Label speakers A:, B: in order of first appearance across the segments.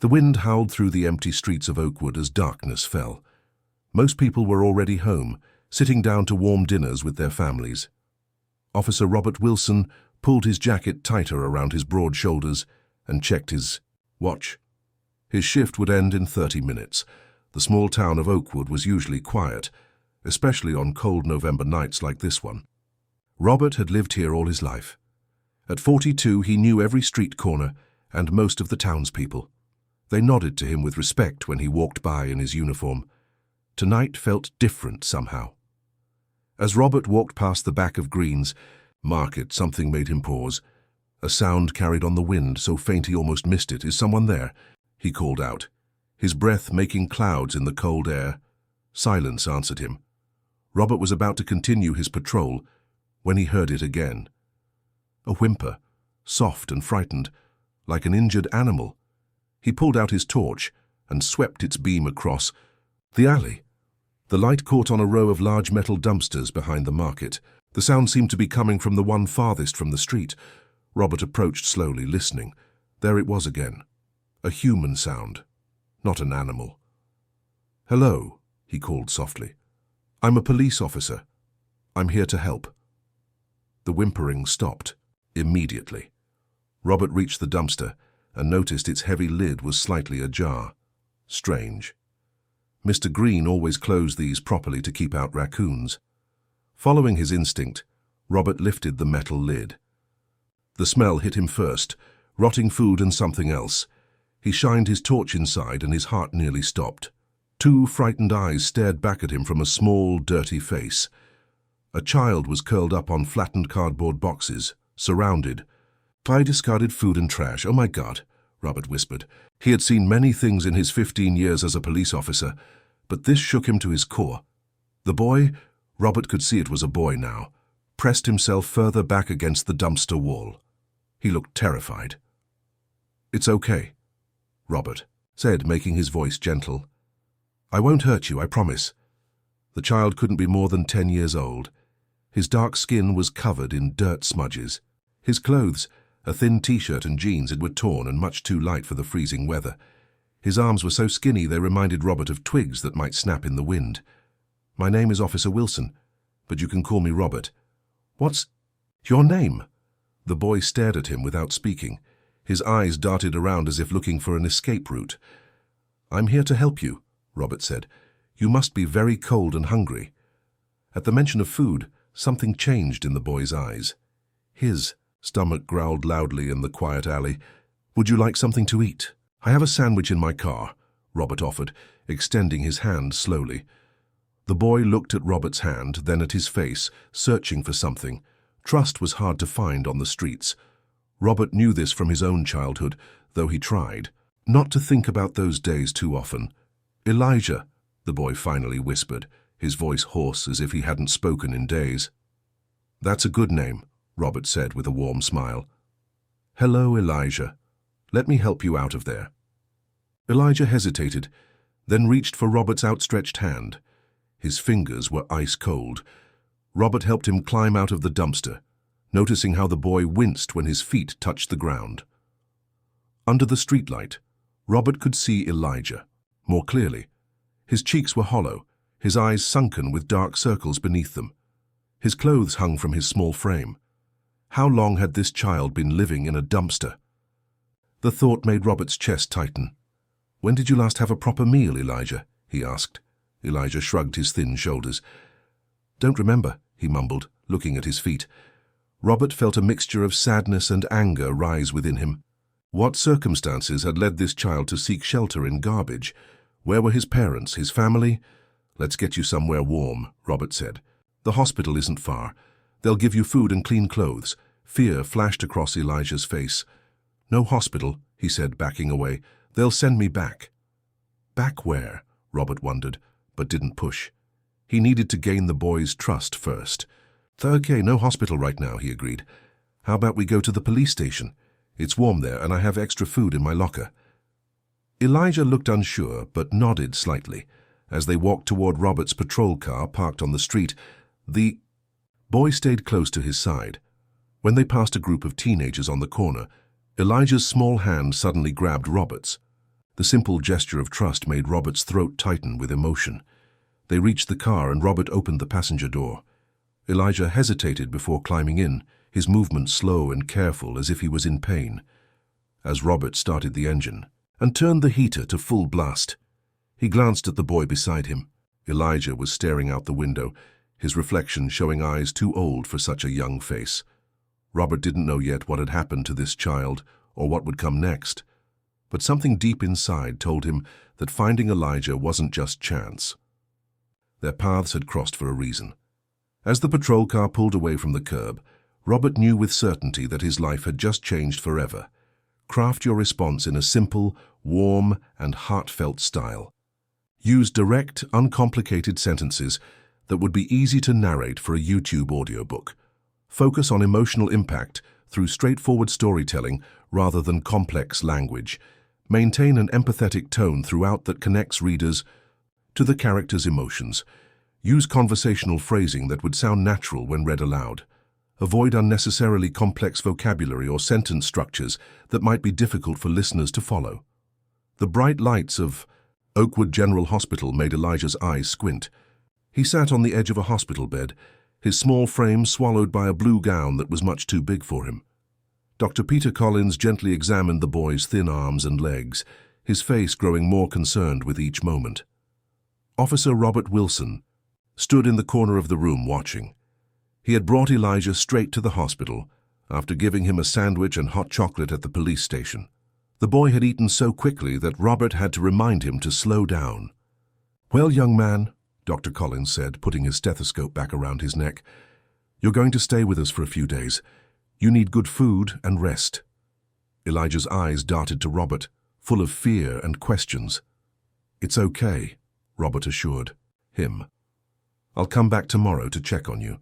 A: The wind howled through the empty streets of Oakwood as darkness fell. Most people were already home, sitting down to warm dinners with their families. Officer Robert Wilson pulled his jacket tighter around his broad shoulders and checked his watch. His shift would end in 30 minutes. The small town of Oakwood was usually quiet, especially on cold November nights like this one. Robert had lived here all his life. At 42, he knew every street corner and most of the townspeople. They nodded to him with respect when he walked by in his uniform. Tonight felt different somehow. As Robert walked past the back of Green's Market, something made him pause. A sound carried on the wind, so faint he almost missed it. "Is someone there?" he called out, his breath making clouds in the cold air. Silence answered him. Robert was about to continue his patrol when he heard it again. A whimper, soft and frightened, like an injured animal. He pulled out his torch and swept its beam across the alley. The light caught on a row of large metal dumpsters behind the market. The sound seemed to be coming from the one farthest from the street. Robert approached slowly, listening. There it was again. A human sound, not an animal. "Hello," he called softly. "I'm a police officer. I'm here to help." The whimpering stopped immediately. Robert reached the dumpster and noticed its heavy lid was slightly ajar. Strange. Mr. Green always closed these properly to keep out raccoons. Following his instinct, Robert lifted the metal lid. The smell hit him first, rotting food and something else. He shined his torch inside and his heart nearly stopped. Two frightened eyes stared back at him from a small, dirty face. A child was curled up on flattened cardboard boxes, surrounded by discarded food and trash. "Oh my God," Robert whispered. He had seen many things in his 15 years as a police officer, but this shook him to his core. The boy, Robert could see it was a boy now, pressed himself further back against the dumpster wall. He looked terrified. "It's okay," Robert said, making his voice gentle. "I won't hurt you, I promise." The child couldn't be more than 10 years old. His dark skin was covered in dirt smudges. His clothes, a thin t-shirt and jeans, were torn and much too light for the freezing weather. His arms were so skinny they reminded Robert of twigs that might snap in the wind. "My name is Officer Wilson, but you can call me Robert." "What's your name?" The boy stared at him without speaking. His eyes darted around as if looking for an escape route. "I'm here to help you," Robert said. "You must be very cold and hungry." At the mention of food, something changed in the boy's eyes. His stomach growled loudly in the quiet alley. "Would you like something to eat?" "I have a sandwich in my car," Robert offered, extending his hand slowly. The boy looked at Robert's hand, then at his face, searching for something. Trust was hard to find on the streets. Robert knew this from his own childhood, though he tried not to think about those days too often. "Elijah," the boy finally whispered, his voice hoarse as if he hadn't spoken in days. "That's a good name," Robert said with a warm smile. "Hello, Elijah. Let me help you out of there." Elijah hesitated, then reached for Robert's outstretched hand. His fingers were ice cold. Robert helped him climb out of the dumpster, noticing how the boy winced when his feet touched the ground. Under the streetlight, Robert could see Elijah more clearly. His cheeks were hollow, his eyes sunken with dark circles beneath them. His clothes hung from his small frame. How long had this child been living in a dumpster? The thought made Robert's chest tighten. "When did you last have a proper meal, Elijah?" he asked. Elijah shrugged his thin shoulders. "Don't remember," he mumbled, looking at his feet. Robert felt a mixture of sadness and anger rise within him. What circumstances had led this child to seek shelter in garbage? Where were his parents, his family? "Let's get you somewhere warm," Robert said. "The hospital isn't far. They'll give you food and clean clothes." Fear flashed across Elijah's face. "No hospital," he said, backing away. "They'll send me back." Back where? Robert wondered, but didn't push. He needed to gain the boy's trust first. "Okay, no hospital right now," he agreed. "How about we go to the police station? It's warm there and I have extra food in my locker." Elijah looked unsure, but nodded slightly. As they walked toward Robert's patrol car parked on the street, the boy stayed close to his side. When they passed a group of teenagers on the corner, Elijah's small hand suddenly grabbed Robert's. The simple gesture of trust made Robert's throat tighten with emotion. They reached the car and Robert opened the passenger door. Elijah hesitated before climbing in, his movements slow and careful as if he was in pain. As Robert started the engine and turned the heater to full blast, he glanced at the boy beside him. Elijah was staring out the window, his reflection showing eyes too old for such a young face. Robert didn't know yet what had happened to this child or what would come next, but something deep inside told him that finding Elijah wasn't just chance. Their paths had crossed for a reason. As the patrol car pulled away from the curb, Robert knew with certainty that his life had just changed forever. Craft your response in a simple, warm, and heartfelt style. Use direct, uncomplicated sentences that would be easy to narrate for a YouTube audiobook. Focus on emotional impact through straightforward storytelling rather than complex language. Maintain an empathetic tone throughout that connects readers to the character's emotions. Use conversational phrasing that would sound natural when read aloud. Avoid unnecessarily complex vocabulary or sentence structures that might be difficult for listeners to follow. The bright lights of Oakwood General Hospital made Elijah's eyes squint. He sat on the edge of a hospital bed, his small frame swallowed by a blue gown that was much too big for him. Dr. Peter Collins gently examined the boy's thin arms and legs, his face growing more concerned with each moment. Officer Robert Wilson stood in the corner of the room watching. He had brought Elijah straight to the hospital after giving him a sandwich and hot chocolate at the police station. The boy had eaten so quickly that Robert had to remind him to slow down. "Well, young man," Dr. Collins said, putting his stethoscope back around his neck, "you're going to stay with us for a few days. You need good food and rest." Elijah's eyes darted to Robert, full of fear and questions. "It's okay," Robert assured him. "I'll come back tomorrow to check on you."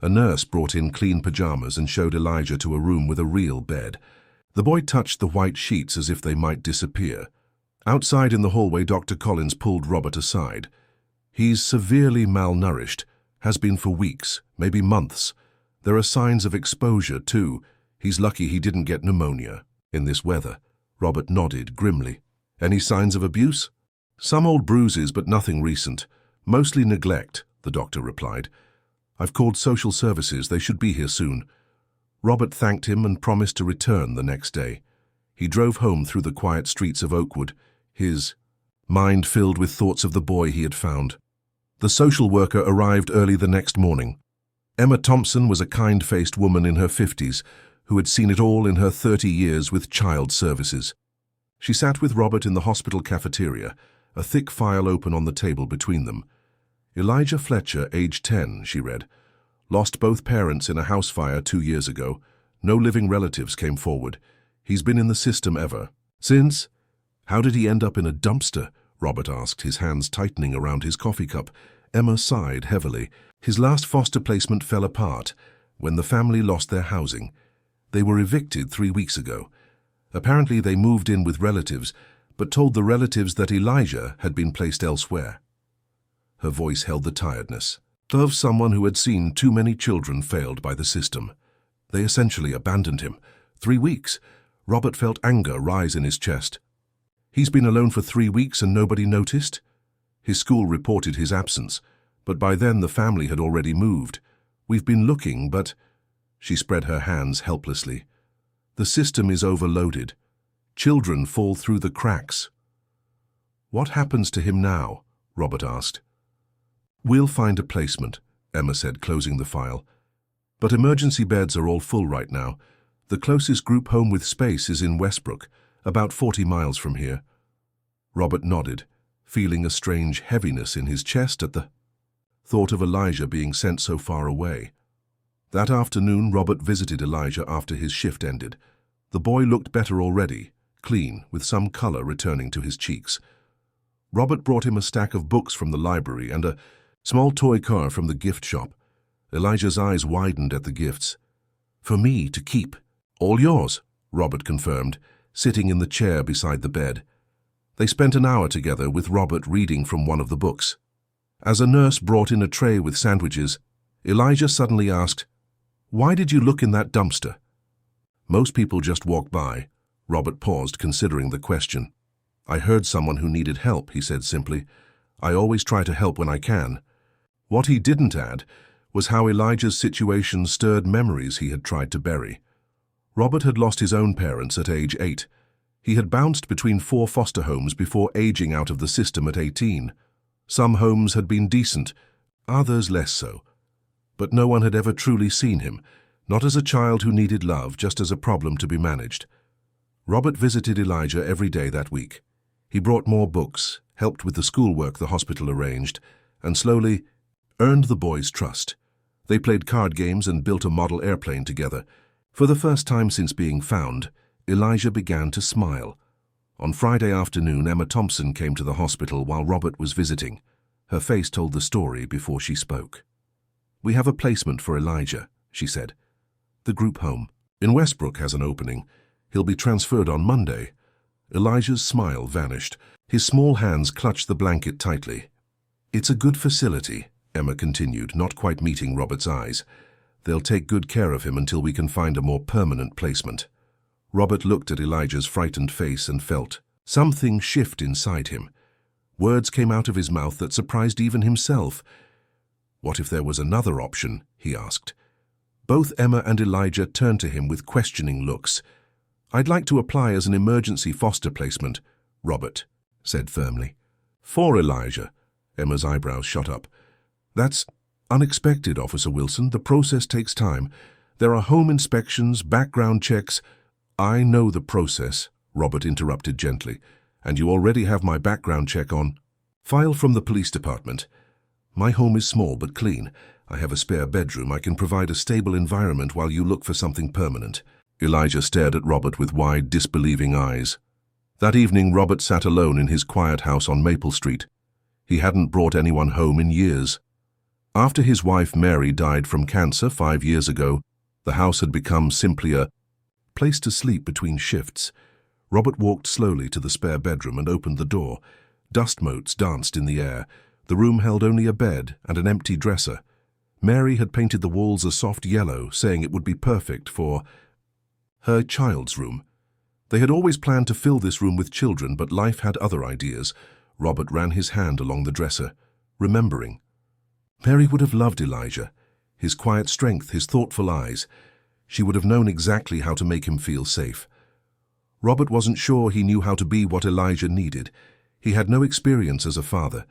A: A nurse brought in clean pajamas and showed Elijah to a room with a real bed. The boy touched the white sheets as if they might disappear. Outside in the hallway, Dr. Collins pulled Robert aside. "He's severely malnourished, has been for weeks, maybe months. There are signs of exposure, too. He's lucky he didn't get pneumonia in this weather." Robert nodded grimly. "Any signs of abuse?" "Some old bruises, but nothing recent. Mostly neglect," the doctor replied. "I've called social services. They should be here soon." Robert thanked him and promised to return the next day. He drove home through the quiet streets of Oakwood, his mind filled with thoughts of the boy he had found. The social worker arrived early the next morning. Emma Thompson was a kind-faced woman in her 50s who had seen it all in her 30 years with child services. She sat with Robert in the hospital cafeteria, a thick file open on the table between them. "Elijah Fletcher, age 10, she read. "Lost both parents in a house fire 2 years ago. No living relatives came forward. He's been in the system ever since." "How did he end up in a dumpster?" Robert asked, his hands tightening around his coffee cup. Emma sighed heavily. "His last foster placement fell apart when the family lost their housing. They were evicted 3 weeks ago. Apparently they moved in with relatives, but told the relatives that Elijah had been placed elsewhere." Her voice held the tiredness of someone who had seen too many children failed by the system. They essentially abandoned him. 3 weeks. Robert felt anger rise in his chest. He's been alone for 3 weeks and nobody noticed? His school reported his absence, but by then the family had already moved. "We've been looking, but—" She spread her hands helplessly. "The system is overloaded. Children fall through the cracks." "What happens to him now?" Robert asked. "We'll find a placement," Emma said, closing the file. "But emergency beds are all full right now. The closest group home with space is in Westbrook, about 40 miles from here." Robert nodded, feeling a strange heaviness in his chest at the thought of Elijah being sent so far away. That afternoon, Robert visited Elijah after his shift ended. The boy looked better already, clean, with some color returning to his cheeks. Robert brought him a stack of books from the library and a small toy car from the gift shop. Elijah's eyes widened at the gifts. "For me to keep." "All yours," Robert confirmed, sitting in the chair beside the bed. They spent an hour together with Robert reading from one of the books. As a nurse brought in a tray with sandwiches, Elijah suddenly asked, "Why did you look in that dumpster?" "Most people just walk by." Robert paused, considering the question. "I heard someone who needed help," he said simply. "I always try to help when I can." What he didn't add was how Elijah's situation stirred memories he had tried to bury. Robert had lost his own parents at age 8. He had bounced between 4 foster homes before aging out of the system at 18. Some homes had been decent, others less so. But no one had ever truly seen him, not as a child who needed love, just as a problem to be managed. Robert visited Elijah every day that week. He brought more books, helped with the schoolwork the hospital arranged, and slowly earned the boy's trust. They played card games and built a model airplane together. For the first time since being found, Elijah began to smile. On Friday afternoon, Emma Thompson came to the hospital while Robert was visiting. Her face told the story before she spoke. "We have a placement for Elijah," she said. "The group home in Westbrook has an opening. He'll be transferred on Monday." Elijah's smile vanished. His small hands clutched the blanket tightly. "It's a good facility," Emma continued, not quite meeting Robert's eyes. "They'll take good care of him until we can find a more permanent placement." Robert looked at Elijah's frightened face and felt something shift inside him. Words came out of his mouth that surprised even himself. "What if there was another option?" he asked. Both Emma and Elijah turned to him with questioning looks. "I'd like to apply as an emergency foster placement," Robert said firmly. "For Elijah?" Emma's eyebrows shot up. "That's unexpected, Officer Wilson. The process takes time. There are home inspections, background checks." "I know the process," Robert interrupted gently. "And you already have my background check on file from the police department. My home is small but clean. I have a spare bedroom. I can provide a stable environment while you look for something permanent." Elijah stared at Robert with wide, disbelieving eyes. That evening, Robert sat alone in his quiet house on Maple Street. He hadn't brought anyone home in years. After his wife Mary died from cancer 5 years ago, the house had become simply a place to sleep between shifts. Robert walked slowly to the spare bedroom and opened the door. Dust motes danced in the air. The room held only a bed and an empty dresser. Mary had painted the walls a soft yellow, saying it would be perfect for her child's room. They had always planned to fill this room with children, but life had other ideas. Robert ran his hand along the dresser, remembering. Mary would have loved Elijah. His quiet strength, his thoughtful eyes. She would have known exactly how to make him feel safe. Robert wasn't sure he knew how to be what Elijah needed. He had no experience as a father,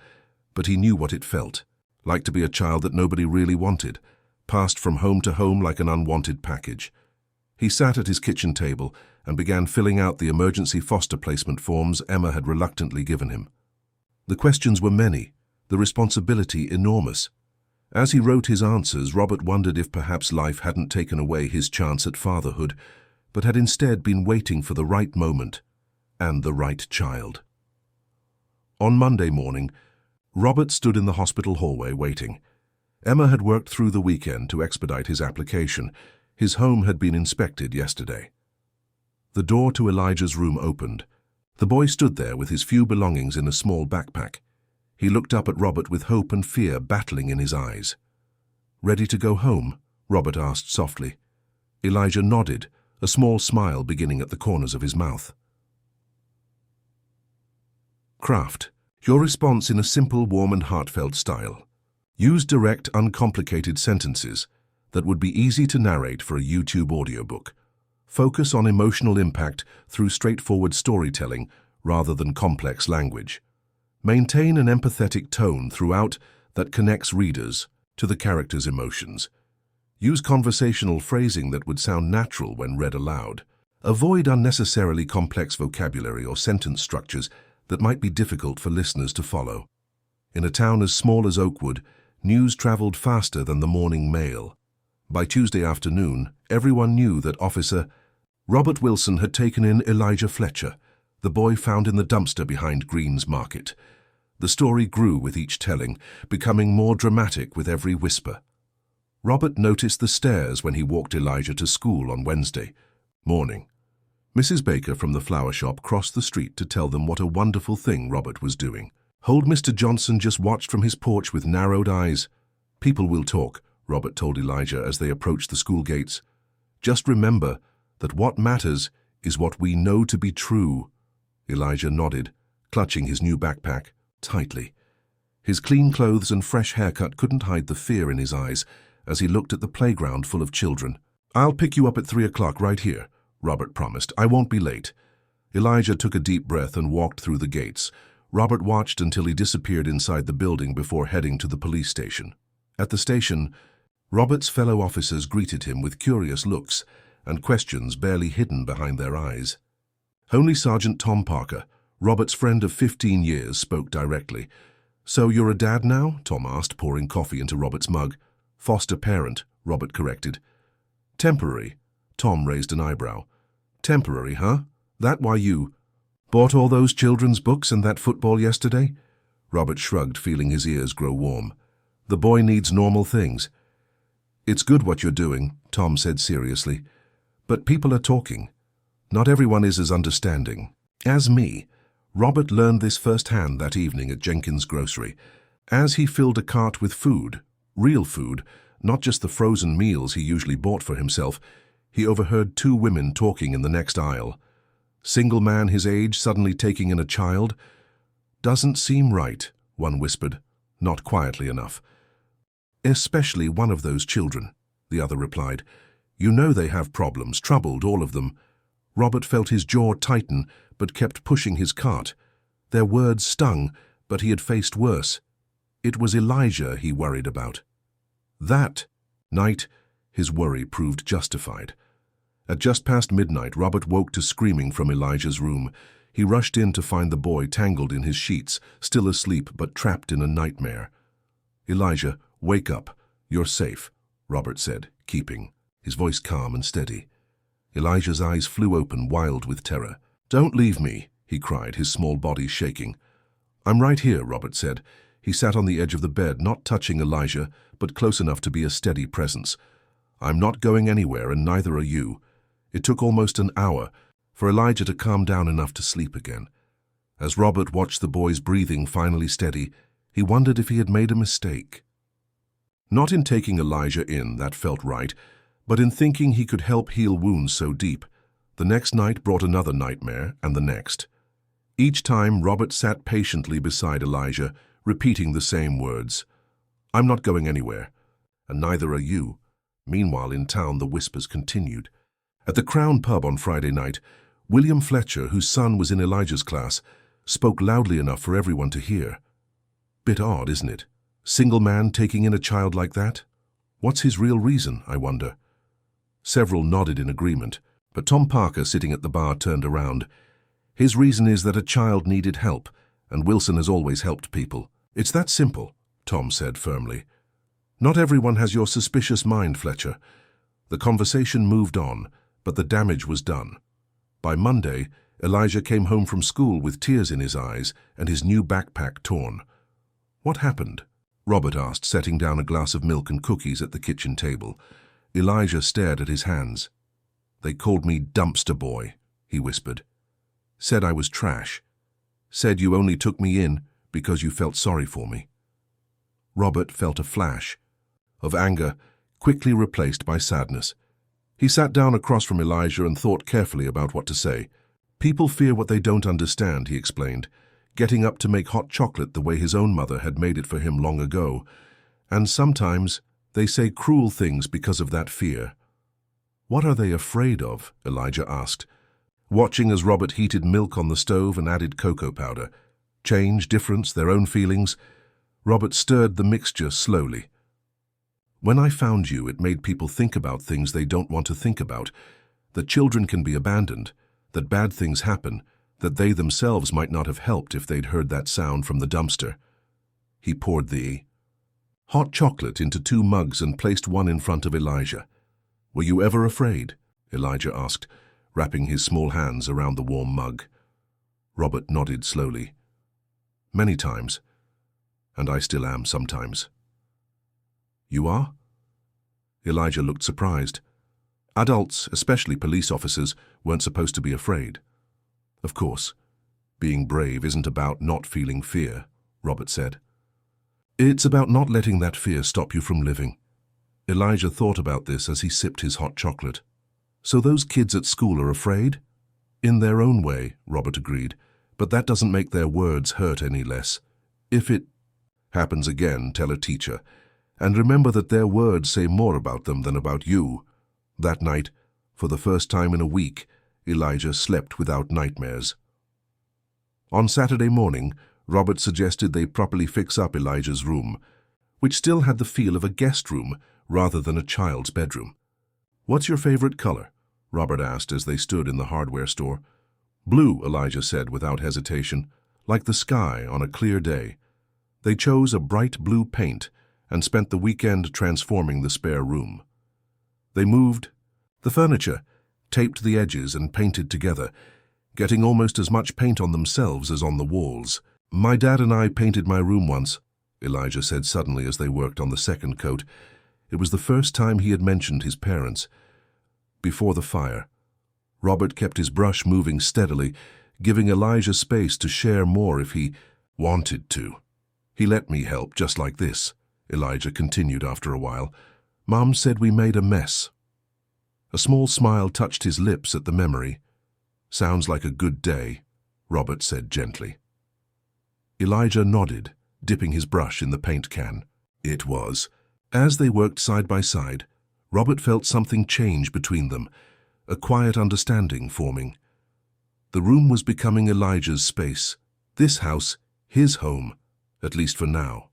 A: but he knew what it felt, like to be a child that nobody really wanted, passed from home to home like an unwanted package. He sat at his kitchen table and began filling out the emergency foster placement forms Emma had reluctantly given him. The questions were many, the responsibility enormous. As he wrote his answers, Robert wondered if perhaps life hadn't taken away his chance at fatherhood, but had instead been waiting for the right moment and the right child. On Monday morning, Robert stood in the hospital hallway waiting. Emma had worked through the weekend to expedite his application. His home had been inspected yesterday. The door to Elijah's room opened. The boy stood there with his few belongings in a small backpack. He looked up at Robert with hope and fear battling in his eyes. "Ready to go home?" Robert asked softly. Elijah nodded, a small smile beginning at the corners of his mouth. Craft your response in a simple, warm and heartfelt style. Use direct, uncomplicated sentences that would be easy to narrate for a YouTube audiobook. Focus on emotional impact through straightforward storytelling rather than complex language. Maintain an empathetic tone throughout that connects readers to the character's emotions. Use conversational phrasing that would sound natural when read aloud. Avoid unnecessarily complex vocabulary or sentence structures that might be difficult for listeners to follow. In a town as small as Oakwood, news traveled faster than the morning mail. By Tuesday afternoon, everyone knew that Officer Robert Wilson had taken in Elijah Fletcher, the boy found in the dumpster behind Green's Market. The story grew with each telling, becoming more dramatic with every whisper. Robert noticed the stares when he walked Elijah to school on Wednesday morning. Mrs. Baker from the flower shop crossed the street to tell them what a wonderful thing Robert was doing. Old Mr. Johnson just watched from his porch with narrowed eyes. "People will talk," Robert told Elijah as they approached the school gates. "Just remember that what matters is what we know to be true." Elijah nodded, clutching his new backpack tightly. His clean clothes and fresh haircut couldn't hide the fear in his eyes as he looked at the playground full of children. "I'll pick you up at 3 o'clock right here," Robert promised. "I won't be late." Elijah took a deep breath and walked through the gates. Robert watched until he disappeared inside the building before heading to the police station. At the station, Robert's fellow officers greeted him with curious looks and questions barely hidden behind their eyes. Only Sergeant Tom Parker, Robert's friend of 15 years, spoke directly. "So you're a dad now?" Tom asked, pouring coffee into Robert's mug. "Foster parent," Robert corrected. "Temporary." Tom raised an eyebrow. "Temporary, huh? That why you bought all those children's books and that football yesterday?" Robert shrugged, feeling his ears grow warm. "The boy needs normal things." "It's good what you're doing," Tom said seriously. "But people are talking. Not everyone is as understanding as me." Robert learned this firsthand that evening at Jenkins' grocery. As he filled a cart with food, real food, not just the frozen meals he usually bought for himself, he overheard two women talking in the next aisle. Single man his age suddenly taking in a child? "Doesn't seem right," one whispered, not quietly enough. "Especially one of those children," the other replied. "You know they have problems, troubled, all of them." Robert felt his jaw tighten, but kept pushing his cart. Their words stung, but he had faced worse. It was Elijah he worried about. That night, his worry proved justified. At just past midnight, Robert woke to screaming from Elijah's room. He rushed in to find the boy tangled in his sheets, still asleep but trapped in a nightmare. "Elijah, wake up. You're safe," Robert said, keeping his voice calm and steady. Elijah's eyes flew open, wild with terror. "Don't leave me," he cried, his small body shaking. "I'm right here," Robert said. He sat on the edge of the bed, not touching Elijah, but close enough to be a steady presence. "I'm not going anywhere, and neither are you." It took almost an hour for Elijah to calm down enough to sleep again. As Robert watched the boy's breathing finally steady, he wondered if he had made a mistake. Not in taking Elijah in, that felt right, but in thinking he could help heal wounds so deep. The next night brought another nightmare, and the next. Each time, Robert sat patiently beside Elijah, repeating the same words. "I'm not going anywhere, and neither are you." Meanwhile, in town, the whispers continued. At the Crown pub on Friday night, William Fletcher, whose son was in Elijah's class, spoke loudly enough for everyone to hear. "Bit odd, isn't it? Single man taking in a child like that? What's his real reason, I wonder?" Several nodded in agreement, but Tom Parker, sitting at the bar, turned around. "His reason is that a child needed help, and Wilson has always helped people. It's that simple," Tom said firmly. "Not everyone has your suspicious mind, Fletcher." The conversation moved on, but the damage was done. By Monday, Elijah came home from school with tears in his eyes and his new backpack torn. "What happened?" Robert asked, setting down a glass of milk and cookies at the kitchen table. Elijah stared at his hands. "They called me dumpster boy," he whispered. "Said I was trash. Said you only took me in because you felt sorry for me." Robert felt a flash of anger, quickly replaced by sadness. He sat down across from Elijah and thought carefully about what to say. "People fear what they don't understand," he explained, getting up to make hot chocolate the way his own mother had made it for him long ago. "And sometimes they say cruel things because of that fear." "What are they afraid of?" Elijah asked, watching as Robert heated milk on the stove and added cocoa powder. Change, difference, their own feelings. Robert stirred the mixture slowly. "When I found you, it made people think about things they don't want to think about, that children can be abandoned, that bad things happen, that they themselves might not have helped if they'd heard that sound from the dumpster." He poured the hot chocolate into 2 mugs and placed one in front of Elijah. "Were you ever afraid?" Elijah asked, wrapping his small hands around the warm mug. Robert nodded slowly. "Many times, and I still am sometimes." "You are?" Elijah looked surprised. Adults, especially police officers, weren't supposed to be afraid. "Of course, being brave isn't about not feeling fear," Robert said. "It's about not letting that fear stop you from living." Elijah thought about this as he sipped his hot chocolate. "So those kids at school are afraid?" "In their own way," Robert agreed, But that doesn't make their words hurt any less. If it happens again, tell a teacher. And remember that their words say more about them than about you. That night, for the first time in a week, Elijah slept without nightmares. On Saturday morning, Robert suggested they properly fix up Elijah's room, which still had the feel of a guest room rather than a child's bedroom. "What's your favorite color?" Robert asked as they stood in the hardware store. "Blue," Elijah said without hesitation, "like the sky on a clear day." They chose a bright blue paint and spent the weekend transforming the spare room. They moved the furniture, taped the edges and painted together, getting almost as much paint on themselves as on the walls. "My dad and I painted my room once," Elijah said suddenly as they worked on the second coat. It was the first time he had mentioned his parents. Before the fire, Robert kept his brush moving steadily, giving Elijah space to share more if he wanted to. "He let me help just like this," Elijah continued after a while. "Mom said we made a mess." A small smile touched his lips at the memory. "Sounds like a good day," Robert said gently. Elijah nodded, dipping his brush in the paint can. It was. As they worked side by side, Robert felt something change between them, a quiet understanding forming. The room was becoming Elijah's space, this house his home, at least for now.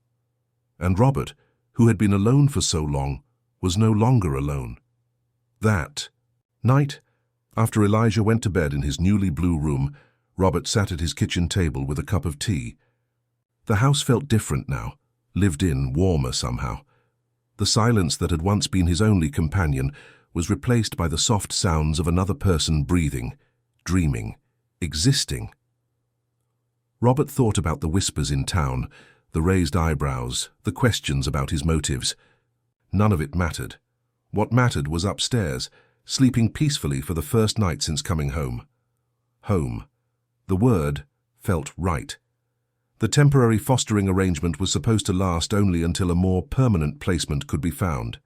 A: And Robert, who had been alone for so long, was no longer alone. That night, after Elijah went to bed in his newly blue room, Robert sat at his kitchen table with a cup of tea. The house felt different now, lived in, warmer somehow. The silence that had once been his only companion was replaced by the soft sounds of another person breathing, dreaming, existing. Robert thought about the whispers in town, the raised eyebrows, the questions about his motives. None of it mattered. What mattered was upstairs, sleeping peacefully for the first night since coming home. Home. The word felt right. The temporary fostering arrangement was supposed to last only until a more permanent placement could be found.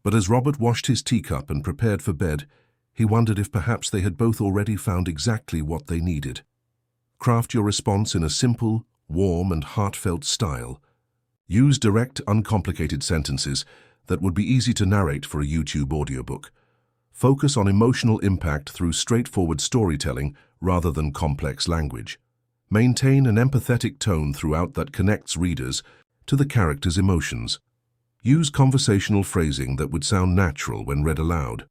A: But as Robert washed his teacup and prepared for bed, he wondered if perhaps they had both already found exactly what they needed. Craft your response in a simple, warm and heartfelt style. Use direct, uncomplicated sentences that would be easy to narrate for a YouTube audiobook. Focus on emotional impact through straightforward storytelling rather than complex language. Maintain an empathetic tone throughout that connects readers to the character's emotions. Use conversational phrasing that would sound natural when read aloud.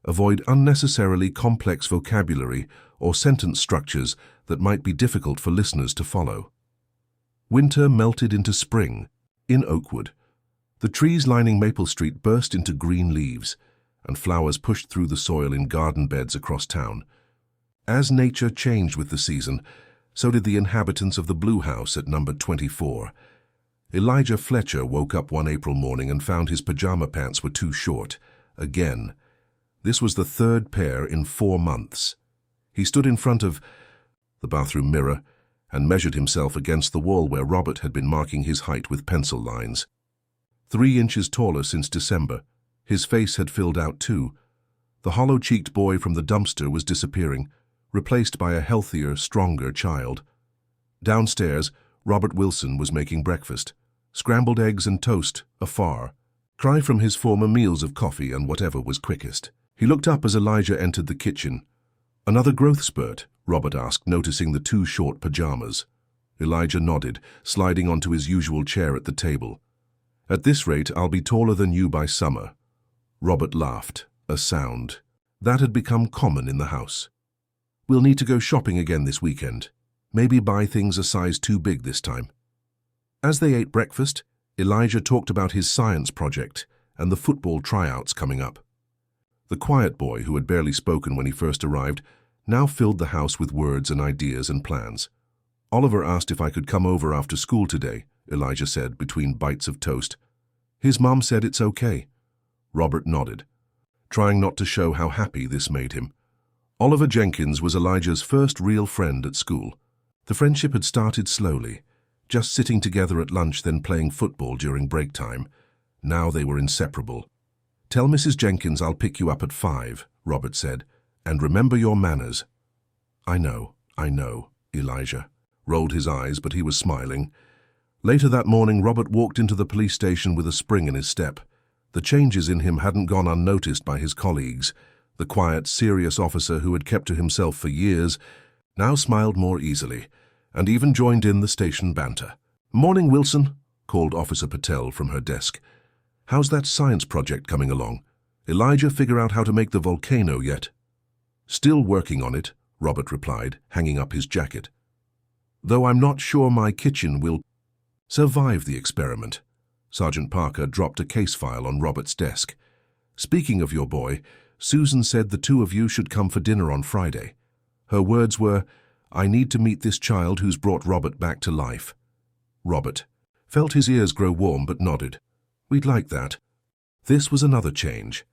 A: Avoid unnecessarily complex vocabulary or sentence structures that might be difficult for listeners to follow. Winter melted into spring in Oakwood. The trees lining Maple Street burst into green leaves, and flowers pushed through the soil in garden beds across town. As nature changed with the season, so did the inhabitants of the Blue House at number 24. Elijah Fletcher woke up one April morning and found his pajama pants were too short. Again. This was the third pair in 4 months. He stood in front of the bathroom mirror and measured himself against the wall where Robert had been marking his height with pencil lines. 3 inches taller since December. His face had filled out too. The hollow-cheeked boy from the dumpster was disappearing, replaced by a healthier, stronger child. Downstairs, Robert Wilson was making breakfast. Scrambled eggs and toast, afar. Cry from his former meals of coffee and whatever was quickest. He looked up as Elijah entered the kitchen. "Another growth spurt?" Robert asked, noticing the 2 short pajamas. Elijah nodded, sliding onto his usual chair at the table. "At this rate, I'll be taller than you by summer." Robert laughed, a sound that had become common in the house. "We'll need to go shopping again this weekend. Maybe buy things a size too big this time." As they ate breakfast, Elijah talked about his science project and the football tryouts coming up. The quiet boy, who had barely spoken when he first arrived, now filled the house with words and ideas and plans. "Oliver asked if I could come over after school today," Elijah said between bites of toast. "His mom said it's okay." Robert nodded, trying not to show how happy this made him. Oliver Jenkins was Elijah's first real friend at school. The friendship had started slowly, just sitting together at lunch then playing football during break time. Now they were inseparable. "Tell Mrs. Jenkins I'll pick you up at 5, Robert said, "and remember your manners." I know," Elijah rolled his eyes, but he was smiling. Later that morning, Robert walked into the police station with a spring in his step. The changes in him hadn't gone unnoticed by his colleagues. The quiet, serious officer who had kept to himself for years now smiled more easily, and even joined in the station banter. "Morning, Wilson," called Officer Patel from her desk. "How's that science project coming along? Elijah figure out how to make the volcano yet?" "Still working on it," Robert replied, hanging up his jacket. "Though I'm not sure my kitchen will survive the experiment." Sergeant Parker dropped a case file on Robert's desk. "Speaking of your boy, Susan said the two of you should come for dinner on Friday. Her words were, 'I need to meet this child who's brought Robert back to life.'" Robert felt his ears grow warm but nodded. "We'd like that." This was another change.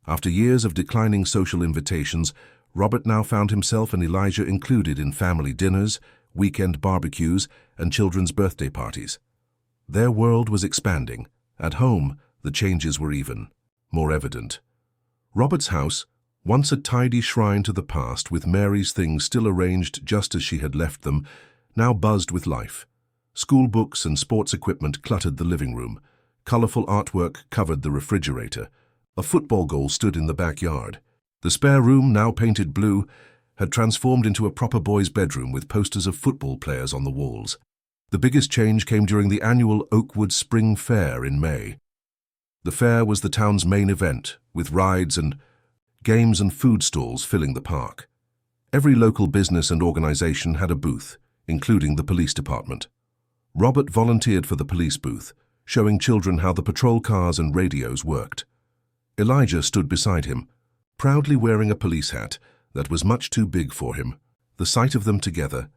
A: After years of declining social invitations, Robert now found himself and Elijah included in family dinners, weekend barbecues, and children's birthday parties. Their world was expanding. At home, the changes were even more evident. Robert's house, once a tidy shrine to the past with Mary's things still arranged just as she had left them, now buzzed with life. School books and sports equipment cluttered the living room. Colorful artwork covered the refrigerator. A football goal stood in the backyard. The spare room, now painted blue, had transformed into a proper boys' bedroom with posters of football players on the walls. The biggest change came during the annual Oakwood Spring Fair in May. The fair was the town's main event, with rides and games and food stalls filling the park. Every local business and organization had a booth, including the police department. Robert volunteered for the police booth, showing children how the patrol cars and radios worked. Elijah stood beside him, proudly wearing a police hat that was much too big for him. The sight of them together,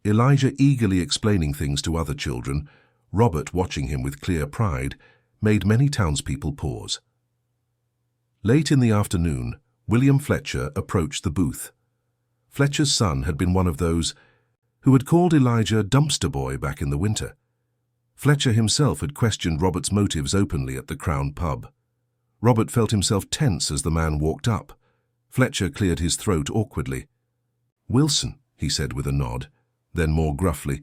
A: Elijah eagerly explaining things to other children, Robert watching him with clear pride, made many townspeople pause. Late in the afternoon, William Fletcher approached the booth. Fletcher's son had been one of those who had called Elijah dumpster boy back in the winter. Fletcher himself had questioned Robert's motives openly at the Crown pub. Robert felt himself tense as the man walked up. Fletcher cleared his throat awkwardly. "Wilson," he said with a nod. Then more gruffly,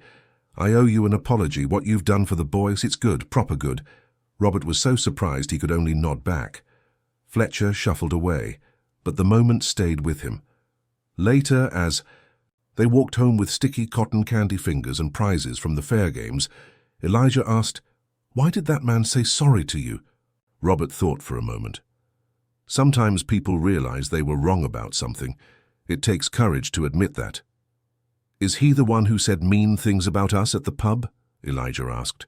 A: "I owe you an apology. What you've done for the boys, it's good, proper good." Robert was so surprised he could only nod back. Fletcher shuffled away, but the moment stayed with him. Later, as they walked home with sticky cotton candy fingers and prizes from the fair games, Elijah asked, "Why did that man say sorry to you?" Robert thought for a moment. Sometimes people realize they were wrong about something. It takes courage to admit that. "Is he the one who said mean things about us at the pub?" Elijah asked.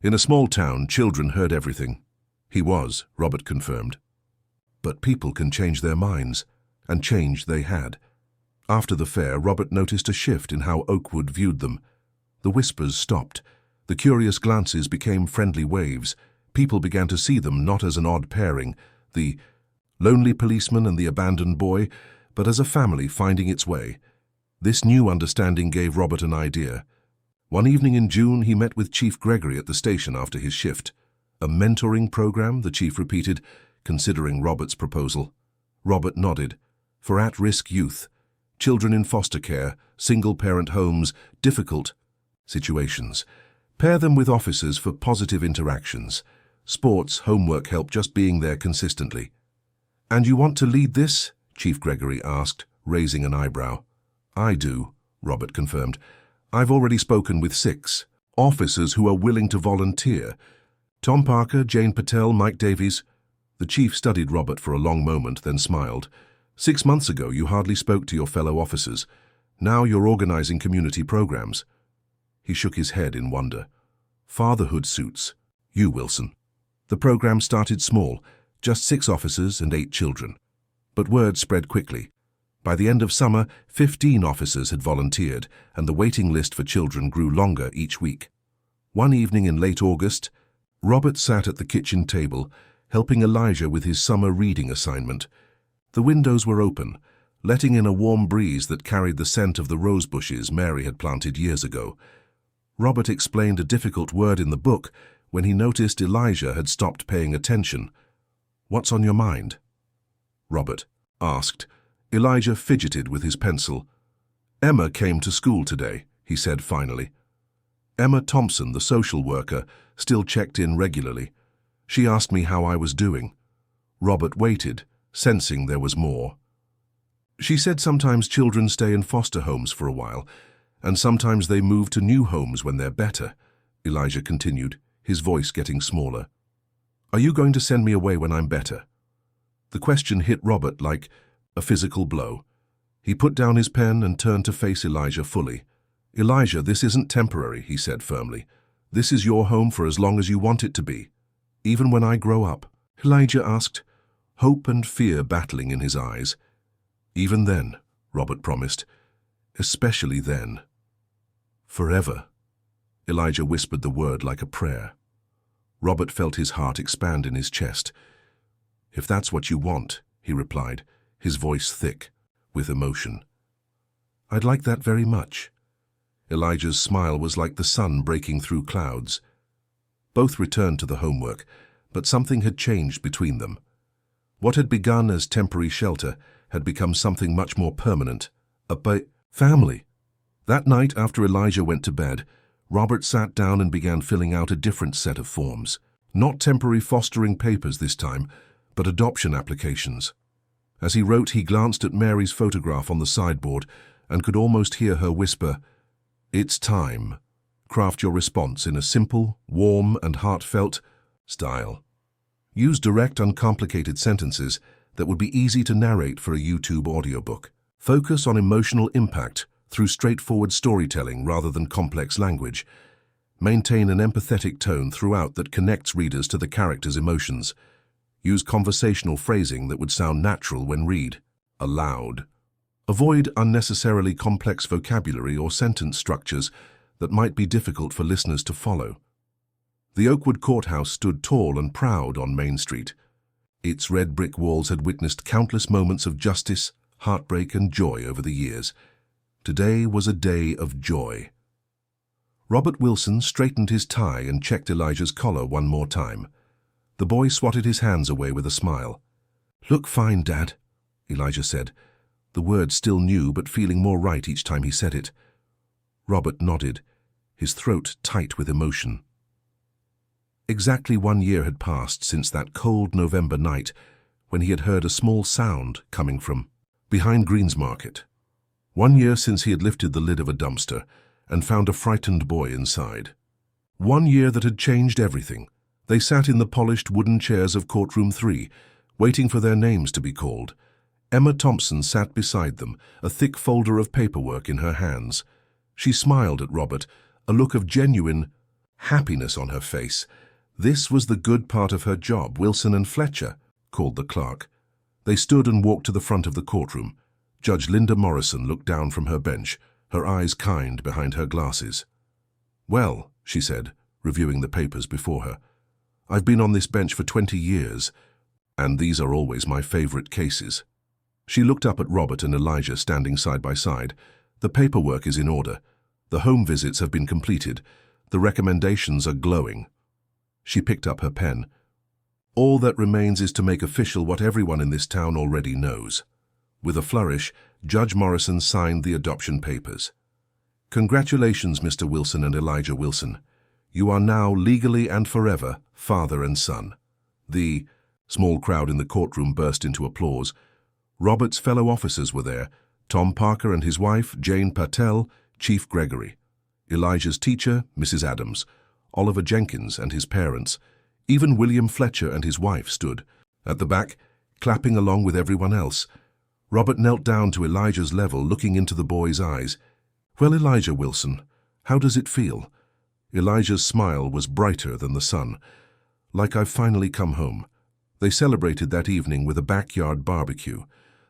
A: "In a small town, children heard everything." "He was," Robert confirmed. "But people can change their minds," and change they had. After the fair, Robert noticed a shift in how Oakwood viewed them. The whispers stopped. The curious glances became friendly waves. People began to see them not as an odd pairing, the lonely policeman and the abandoned boy, but as a family finding its way. This new understanding gave Robert an idea. One evening in June, he met with Chief Gregory at the station after his shift. "A mentoring program," the chief repeated, considering Robert's proposal. Robert nodded. "For at-risk youth, children in foster care, single-parent homes, difficult situations. Pair them with officers for positive interactions. Sports, homework help, just being there consistently." "And you want to lead this?" Chief Gregory asked, raising an eyebrow. "I do," Robert confirmed. "I've already spoken with 6 officers who are willing to volunteer. Tom Parker, Jane Patel, Mike Davies." The chief studied Robert for a long moment, then smiled. "6 months ago, you hardly spoke to your fellow officers. Now you're organizing community programs." He shook his head in wonder. "Fatherhood suits you, Wilson." The program started small, just 6 officers and 8 children. But word spread quickly. By the end of summer, 15 officers had volunteered, and the waiting list for children grew longer each week. One evening in late August, Robert sat at the kitchen table, helping Elijah with his summer reading assignment. The windows were open, letting in a warm breeze that carried the scent of the rose bushes Mary had planted years ago. Robert explained a difficult word in the book when he noticed Elijah had stopped paying attention. "What's on your mind?" Robert asked. Elijah fidgeted with his pencil. Emma came to school today, he said finally. Emma Thompson, the social worker, still checked in regularly. She asked me how I was doing. Robert waited, sensing there was more. She said sometimes children stay in foster homes for a while, and sometimes they move to new homes when they're better, Elijah continued, his voice getting smaller. Are you going to send me away when I'm better? The question hit Robert like a physical blow. He put down his pen and turned to face Elijah fully. Elijah, this isn't temporary, he said firmly. This is your home for as long as you want it to be, even when I grow up. Elijah asked, hope and fear battling in his eyes. Even then, Robert promised, especially then. Forever. Elijah whispered the word like a prayer. Robert felt his heart expand in his chest. If that's what you want, he replied, his voice thick with emotion. I'd like that very much. Elijah's smile was like the sun breaking through clouds. Both returned to the homework, but something had changed between them. What had begun as temporary shelter had become something much more permanent, a family. That night, after Elijah went to bed, Robert sat down and began filling out a different set of forms. Not temporary fostering papers this time, but adoption applications. As he wrote, he glanced at Mary's photograph on the sideboard and could almost hear her whisper, "It's time. Craft your response in a simple, warm, and heartfelt style. Use direct, uncomplicated sentences that would be easy to narrate for a YouTube audiobook. Focus on emotional impact through straightforward storytelling rather than complex language. Maintain an empathetic tone throughout that connects readers to the character's emotions. Use conversational phrasing that would sound natural when read aloud. Avoid unnecessarily complex vocabulary or sentence structures that might be difficult for listeners to follow." The Oakwood courthouse stood tall and proud on Main Street. Its red brick walls had witnessed countless moments of justice, heartbreak, and joy over the years. Today was a day of joy. Robert Wilson straightened his tie and checked Elijah's collar one more time. The boy swatted his hands away with a smile. "Look fine, Dad," Elijah said, the word still new but feeling more right each time he said it. Robert nodded, his throat tight with emotion. Exactly 1 year had passed since that cold November night when he had heard a small sound coming from behind Green's Market. 1 year since he had lifted the lid of a dumpster and found a frightened boy inside. 1 year that had changed everything. They sat in the polished wooden chairs of Courtroom 3, waiting for their names to be called. Emma Thompson sat beside them, a thick folder of paperwork in her hands. She smiled at Robert, a look of genuine happiness on her face. This was the good part of her job. "Wilson and Fletcher," called the clerk. They stood and walked to the front of the courtroom. Judge Linda Morrison looked down from her bench, her eyes kind behind her glasses. "Well," she said, reviewing the papers before her, "I've been on this bench for 20 years, and these are always my favorite cases." She looked up at Robert and Elijah standing side by side. "The paperwork is in order. The home visits have been completed. The recommendations are glowing." She picked up her pen. "All that remains is to make official what everyone in this town already knows." With a flourish, Judge Morrison signed the adoption papers. "Congratulations, Mr. Wilson and Elijah Wilson. You are now legally and forever father and son." The small crowd in the courtroom burst into applause. Robert's fellow officers were there, Tom Parker and his wife, Jane Patel, Chief Gregory, Elijah's teacher, Mrs. Adams, Oliver Jenkins and his parents. Even William Fletcher and his wife stood at the back, clapping along with everyone else. Robert knelt down to Elijah's level, looking into the boy's eyes. "Well, Elijah Wilson, how does it feel?" Elijah's smile was brighter than the sun. "Like I've finally come home." They celebrated that evening with a backyard barbecue.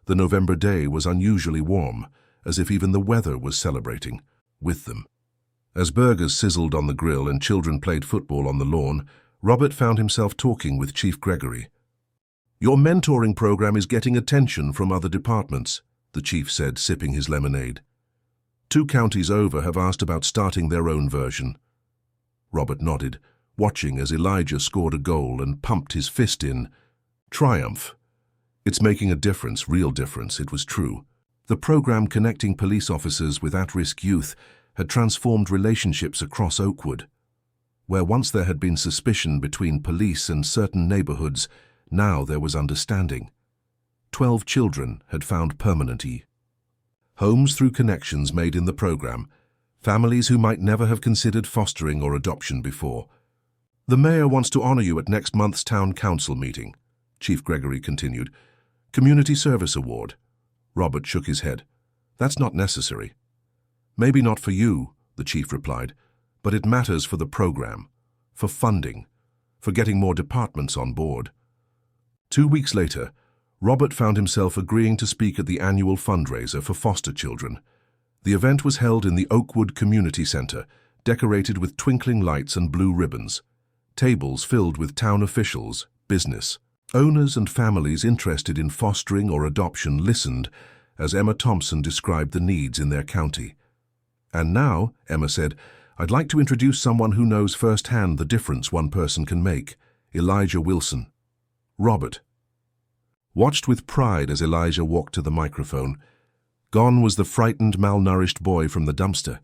A: The November day was unusually warm, as if even the weather was celebrating with them. As burgers sizzled on the grill and children played football on the lawn, Robert found himself talking with Chief Gregory. "Your mentoring program is getting attention from other departments," the chief said, sipping his lemonade. "2 counties over have asked about starting their own version." Robert nodded, watching as Elijah scored a goal and pumped his fist in triumph. It's making a difference, real difference, it was true. The program connecting police officers with at-risk youth had transformed relationships across Oakwood. Where once there had been suspicion between police and certain neighborhoods, now there was understanding. 12 children had found permanent homes through connections made in the program, families who might never have considered fostering or adoption before. "The mayor wants to honor you at next month's town council meeting," Chief Gregory continued. "Community Service Award." Robert shook his head. "That's not necessary." "Maybe not for you," the chief replied, "but it matters for the program, for funding, for getting more departments on board." 2 weeks later, Robert found himself agreeing to speak at the annual fundraiser for foster children. The event was held in the Oakwood Community Center, decorated with twinkling lights and blue ribbons. Tables filled with town officials, business owners and families interested in fostering or adoption listened as Emma Thompson described the needs in their county. "And now," Emma said, "I'd like to introduce someone who knows firsthand the difference one person can make, Elijah Wilson." Robert watched with pride as Elijah walked to the microphone. Gone was the frightened, malnourished boy from the dumpster.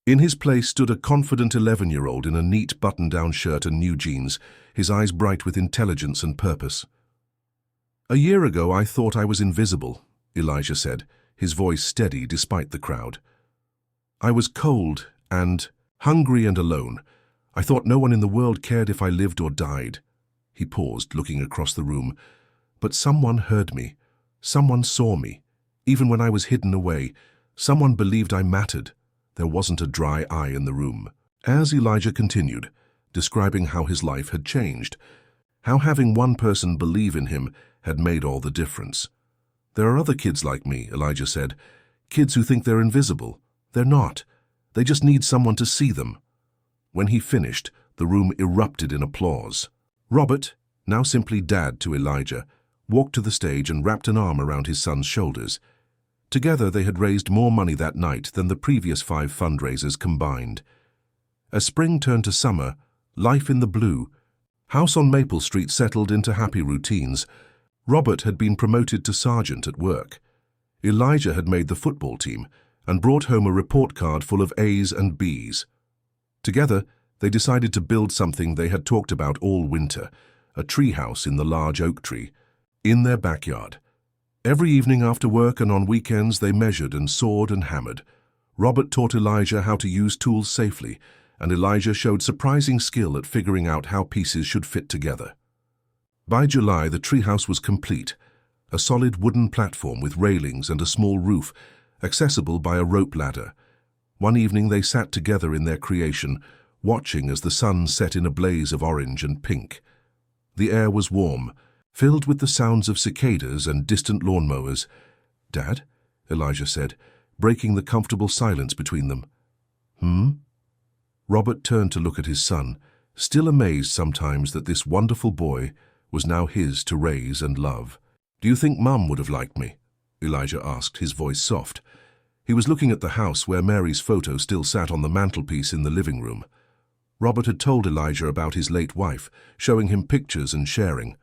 A: In his place stood a confident 11-year-old in a neat button-down shirt and new jeans, his eyes bright with intelligence and purpose. "A year ago I thought I was invisible," Elijah said, his voice steady despite the crowd. "I was cold and hungry and alone. I thought no one in the world cared if I lived or died." He paused, looking across the room. "But someone heard me. Someone saw me. Even when I was hidden away, someone believed I mattered. There wasn't a dry eye in the room." As Elijah continued, describing how his life had changed, how having one person believe in him had made all the difference. "There are other kids like me," Elijah said. "Kids who think they're invisible. They're not. They just need someone to see them." When he finished, the room erupted in applause. Robert, now simply Dad to Elijah, walked to the stage and wrapped an arm around his son's shoulders. Together they had raised more money that night than the previous 5 fundraisers combined. As spring turned to summer, life in the blue, house on Maple Street settled into happy routines. Robert had been promoted to sergeant at work. Elijah had made the football team and brought home a report card full of A's and B's. Together, they decided to build something they had talked about all winter, a treehouse in the large oak tree, in their backyard. Every evening after work and on weekends they measured and sawed and hammered. Robert taught Elijah how to use tools safely, and Elijah showed surprising skill at figuring out how pieces should fit together. By July, the treehouse was complete, a solid wooden platform with railings and a small roof, accessible by a rope ladder. One evening they sat together in their creation, watching as the sun set in a blaze of orange and pink. The air was warm, filled with the sounds of cicadas and distant lawnmowers. "Dad?" Elijah said, breaking the comfortable silence between them. Robert turned to look at his son, still amazed sometimes that this wonderful boy was now his to raise and love. "Do you think Mum would have liked me?" Elijah asked, his voice soft. He was looking at the house where Mary's photo still sat on the mantelpiece in the living room. Robert had told Elijah about his late wife, showing him pictures and sharing.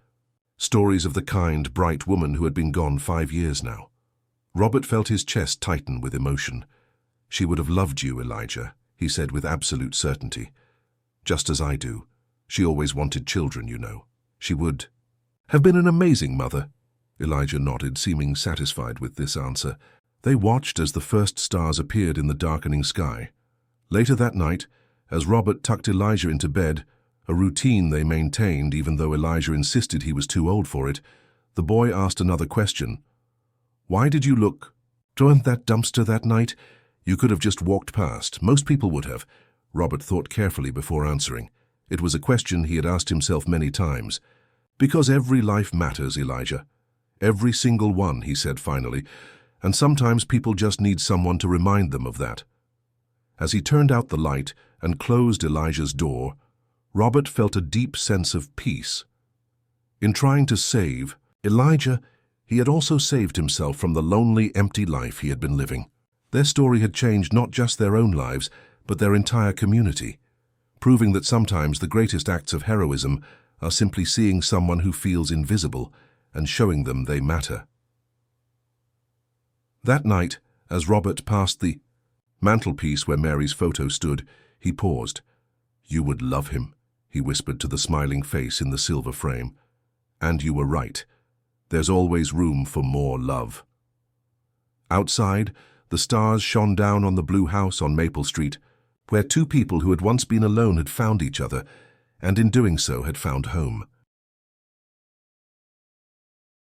A: Stories of the kind, bright woman who had been gone 5 years now. Robert felt his chest tighten with emotion. "She would have loved you, Elijah," he said with absolute certainty. "Just as I do. She always wanted children, you know. She would have been an amazing mother." Elijah nodded, seeming satisfied with this answer. They watched as the first stars appeared in the darkening sky. Later that night, as Robert tucked Elijah into bed, a routine they maintained even though Elijah insisted he was too old for it, the boy asked another question. "Why did you look toward that dumpster that night? You could have just walked past. Most people would have." Robert thought carefully before answering. It was a question he had asked himself many times. "Because every life matters, Elijah. Every single one," he said finally, "and sometimes people just need someone to remind them of that." As he turned out the light and closed Elijah's door, Robert felt a deep sense of peace. In trying to save Elijah, he had also saved himself from the lonely, empty life he had been living. Their story had changed not just their own lives, but their entire community, proving that sometimes the greatest acts of heroism are simply seeing someone who feels invisible and showing them they matter. That night, as Robert passed the mantelpiece where Mary's photo stood, he paused. "You would love him," he whispered to the smiling face in the silver frame. "And you were right. There's always room for more love." Outside, the stars shone down on the blue house on Maple Street, where two people who had once been alone had found each other, and in doing so had found home.